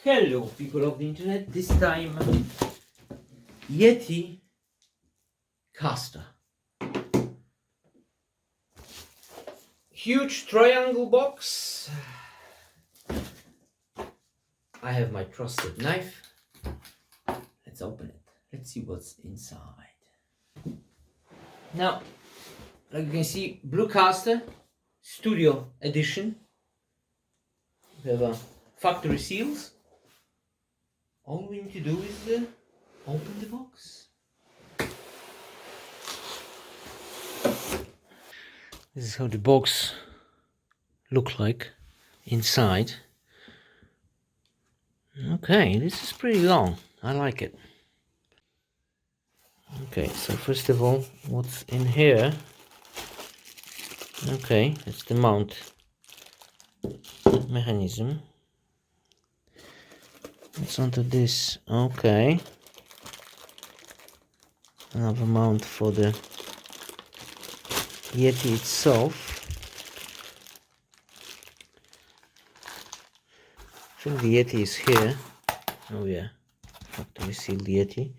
Hello people of the internet, this time Yeticaster. Huge triangle box. I have my trusted knife. Let's open it. Let's see what's inside. Now, like you can see, Bluecaster Studio Edition. We have a factory seals. All we need to do is open the box. This is how the box looks like inside. Okay, this is pretty long. I like it. Okay, so first of all, what's in here? Okay, it's the mount mechanism. What's onto this? Okay. Another mount for the Yeti itself. I think the Yeti is here. Oh yeah, factory sealed Yeti.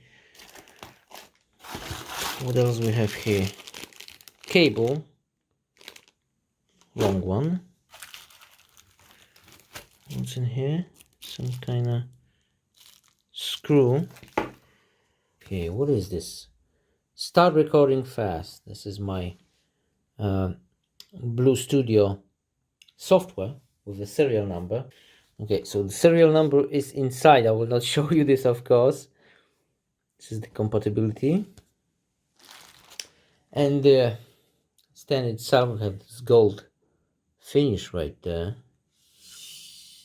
What else we have here? Cable, long one. What's in here? Some kind of screw. Okay, what is this? Start recording fast. This is my Blue Studio software with a serial number. Okay, so the serial number is inside. I will not show you this, of course. This is the compatibility. And the stand itself will have this gold finish right there.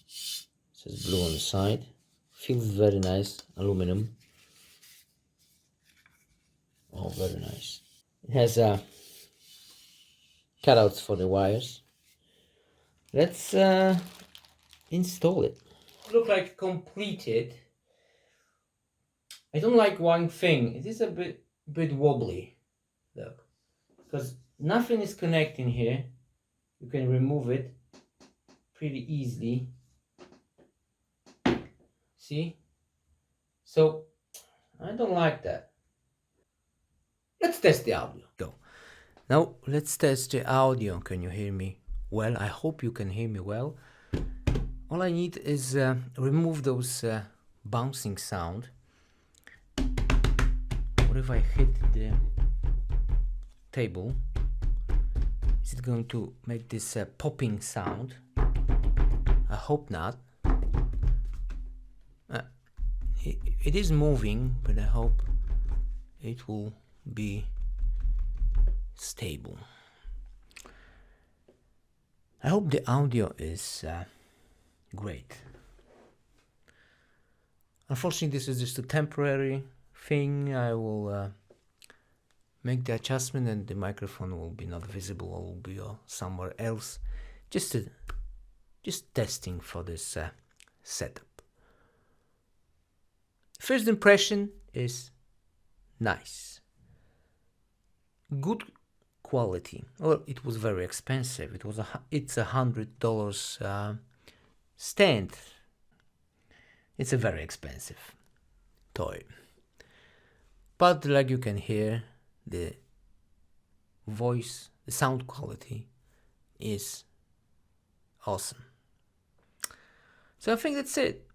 It says blue on the side. Feels very nice. Aluminum. Oh, very nice. It has cutouts for the wires. Let's install it. Look like completed. I don't like one thing. It is a bit wobbly. Look, because nothing is connecting here. You can remove it pretty easily. See? So I don't like that. Let's test the audio. Go. Now let's test the audio. Can you hear me well? I hope you can hear me well. All I need is remove those bouncing sound. What if I hit the table? Is it going to make this popping sound? I hope not. It is moving, but I hope it will be stable. I hope the audio is great. Unfortunately, this is just a temporary thing. I will make the adjustment and the microphone will be not visible or will be somewhere else. Just testing for this setup. First impression is nice. Good quality. Well, it was very expensive. It's $100 stand. It's a very expensive toy. But like you can hear, the voice, the sound quality is awesome. So I think that's it.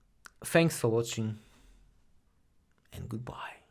Thanks for watching and goodbye.